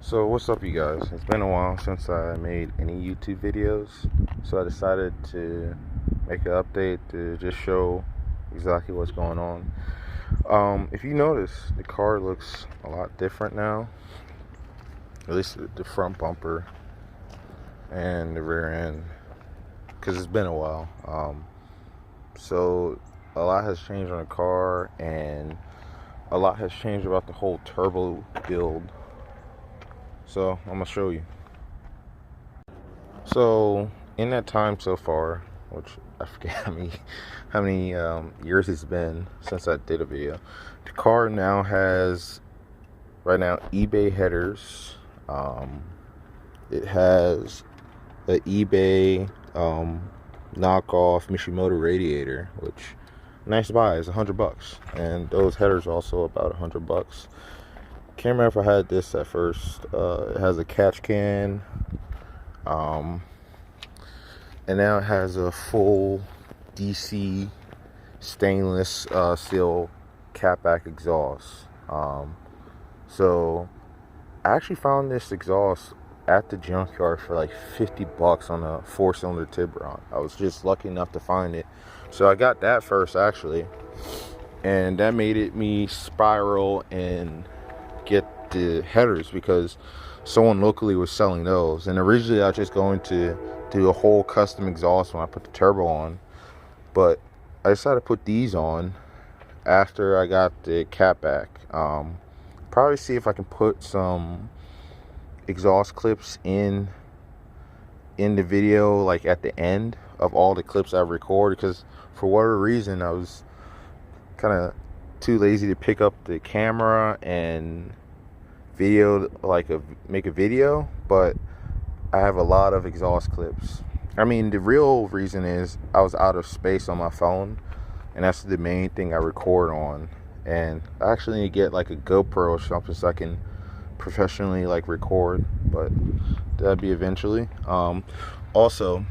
So what's up, you guys? It's been a while since I made any YouTube videos, so I decided to make an update to just show exactly what's going on. If you notice, the car looks a lot different now, at least the front bumper and the rear end, because it's been a while. So a lot has changed on the car, and a lot has changed about the whole turbo build. So I'm gonna show you. So in that time so far, which I forget how many years it's been since I did a video, the car now has right now eBay headers. It has an eBay knockoff Mishimoto radiator, which nice buy is $100, and those headers are also about $100. Can't remember if I had this at first. It has a catch can, and now it has a full DC stainless steel catback exhaust. So I actually found this exhaust at the junkyard for like $50 on a 4-cylinder Tiburon. I was just lucky enough to find it, so I got that first actually, and that made me spiral and get the headers because someone locally was selling those. And originally I was just going to do a whole custom exhaust when I put the turbo on, but I decided to put these on after I got the catback. Probably see if I can put some exhaust clips in the video, like at the end of all the clips I recorded, because for whatever reason I was kind of too lazy to pick up the camera and make a video, but I have a lot of exhaust clips. I mean, the real reason is I was out of space on my phone, and that's the main thing I record on. And I actually need to get like a GoPro or something so I can professionally like record, but that'd be eventually. Also,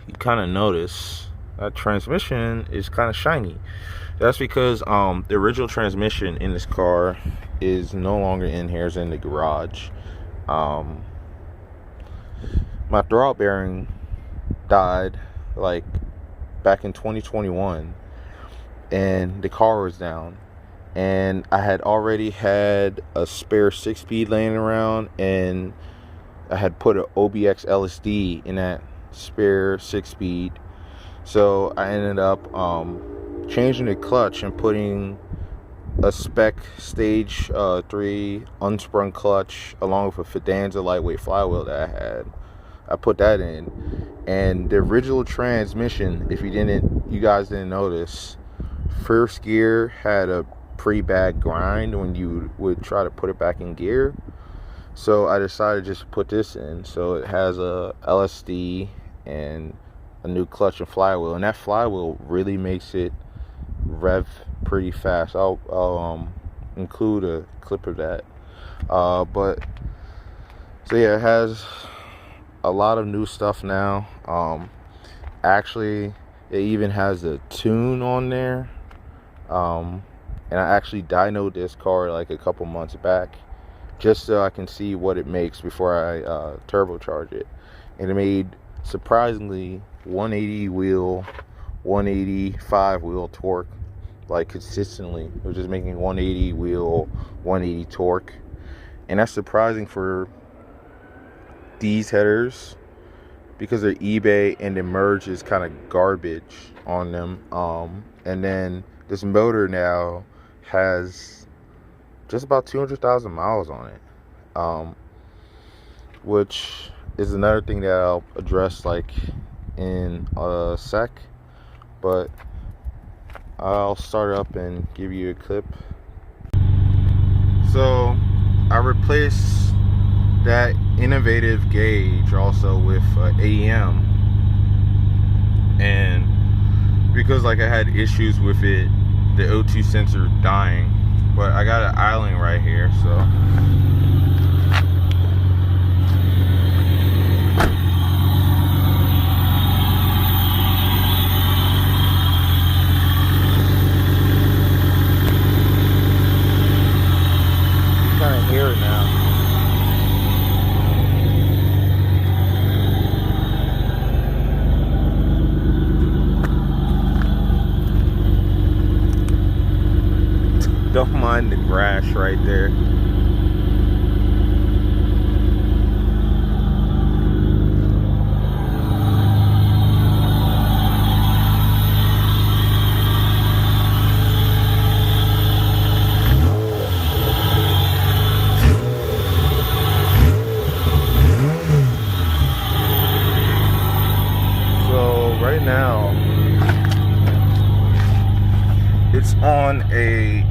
you kind of notice that transmission is kind of shiny. That's because the original transmission in this car is no longer in here. It's in the garage. My throwout bearing died like back in 2021, and the car was down, and I had already had a spare 6-speed laying around, and I had put an OBX LSD in that spare 6-speed. So I ended up changing the clutch and putting a spec stage 3 unsprung clutch along with a Fidanza lightweight flywheel that I had. I put that in, and the original transmission, if you guys didn't notice, first gear had a pretty bad grind when you would try to put it back in gear. So I decided just to put this in. So it has a LSD and a new clutch and flywheel, and that flywheel really makes it rev pretty fast. I'll include a clip of that. But so yeah, it has a lot of new stuff now. Actually, it even has a tune on there. And I actually dynoed this car like a couple months back just so I can see what it makes before I turbocharge it. And it made surprisingly 180 wheel, 185 wheel torque, like consistently. It was just making 180 wheel, 180 torque, and that's surprising for these headers because they're eBay and the merge is kind of garbage on them. And then this motor now has just about 200,000 miles on it, which is another thing that I'll address like in a sec, but I'll start up and give you a clip. So I replaced that innovative gauge also with AEM, and because like I had issues with it, the O2 sensor dying, but I got an idling right here, so hear it now. right there. So right now it's on a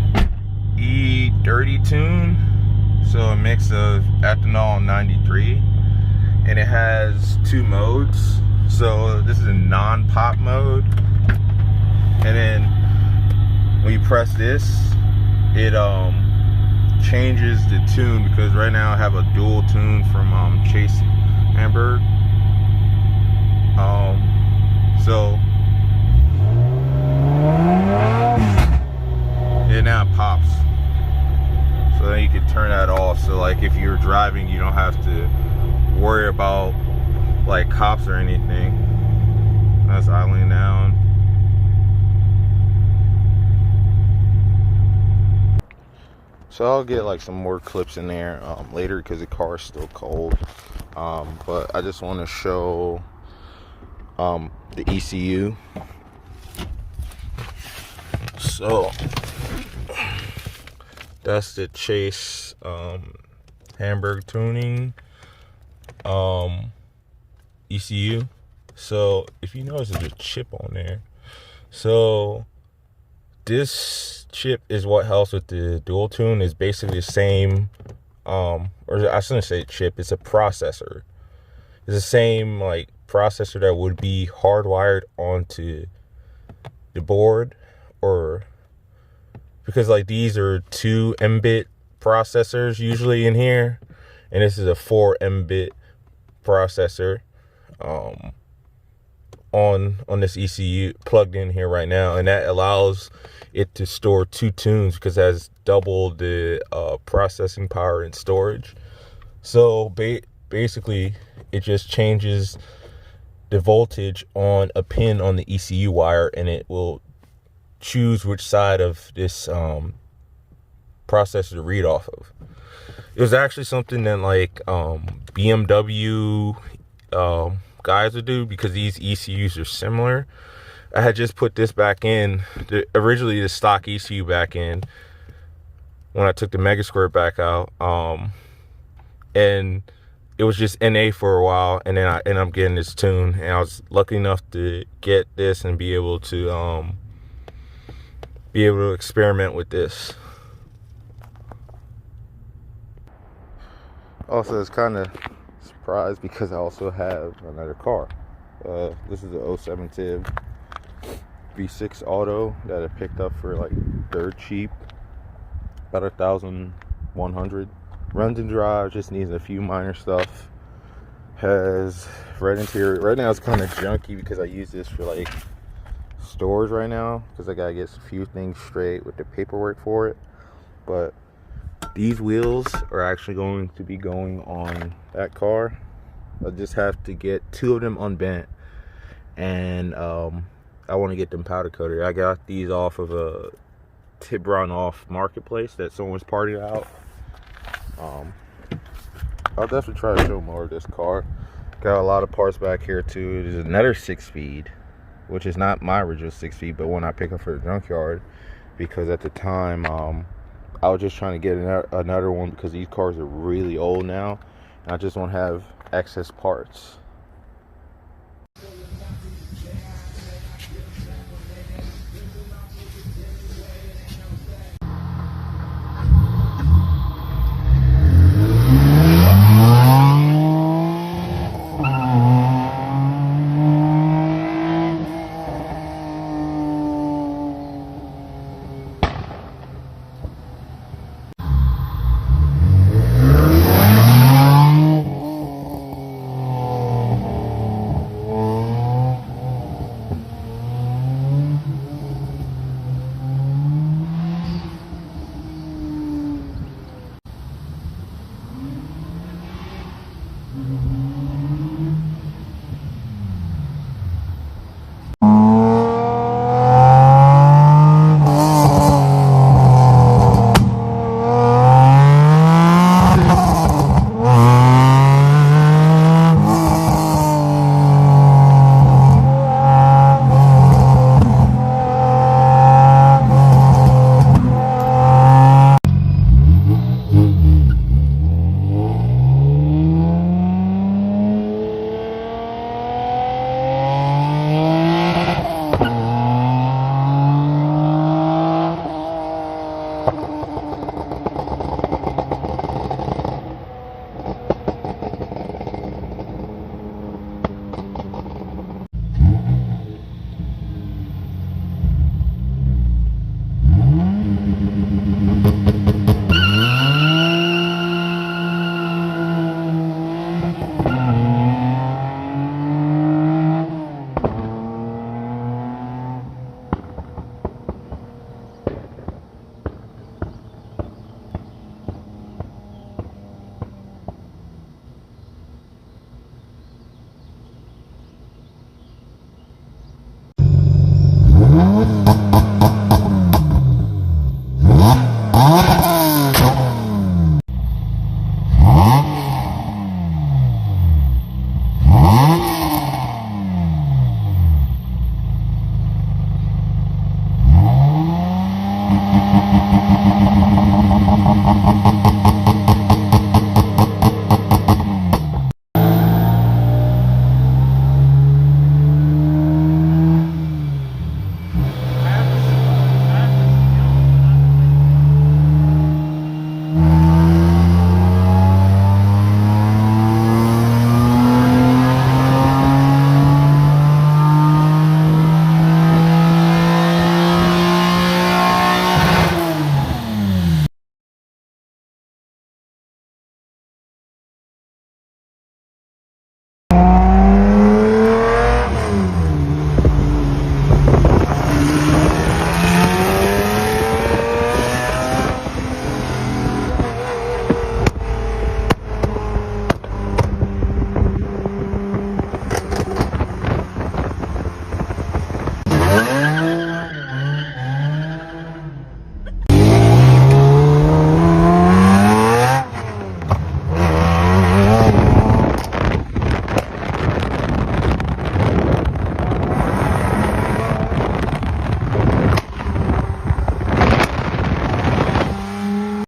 E30 tune, so a mix of ethanol 93, and it has two modes. So this is a non-pop mode, and then when you press this, it changes the tune, because right now I have a dual tune from Chase Hamburg. So it now pops. So then you can turn that off. So like if you're driving, you don't have to worry about like cops or anything. That's idling down. So I'll get like some more clips in there later, because the car is still cold. But I just want to show the ECU. So that's the Chase Hamburg tuning ECU. So if you notice, there's a chip on there. So this chip is what helps with the dual tune. Is basically the same, or I shouldn't say chip, it's a processor. It's the same like processor that would be hardwired onto the board, or because like these are 2 Mbit processors usually in here, and this is a 4 Mbit processor on this ECU plugged in here right now, and that allows it to store 2 tunes because it has double the processing power and storage. So basically it just changes the voltage on a pin on the ECU wire, and it will choose which side of this processor to read off of. It was actually something that like BMW guys would do, because these ECUs are similar. I had just put this back in, originally the stock ECU back in, when I took the Mega Square back out, and it was just NA for a while, and then I ended up getting this tune, and I was lucky enough to get this and be able to experiment with this. Also, it's kind of surprised because I also have another car. This is a 07 Tib V6 Auto that I picked up for like dirt cheap, about 1,100. Runs and drives, just needs a few minor stuff. Has red interior. Right now it's kind of junky because I use this for like storage right now, because I gotta get a few things straight with the paperwork for it. But these wheels are actually going to be going on that car. I just have to get 2 of them unbent, and I want to get them powder coated. I got these off of a Tiburon off marketplace that someone's partied out. I'll definitely try to show more of this car. Got a lot of parts back here too. There's another 6-speed, which is not my original 6-speed, but one I picked up for the junkyard, because at the time I was just trying to get another one, because these cars are really old now, and I just don't have excess parts.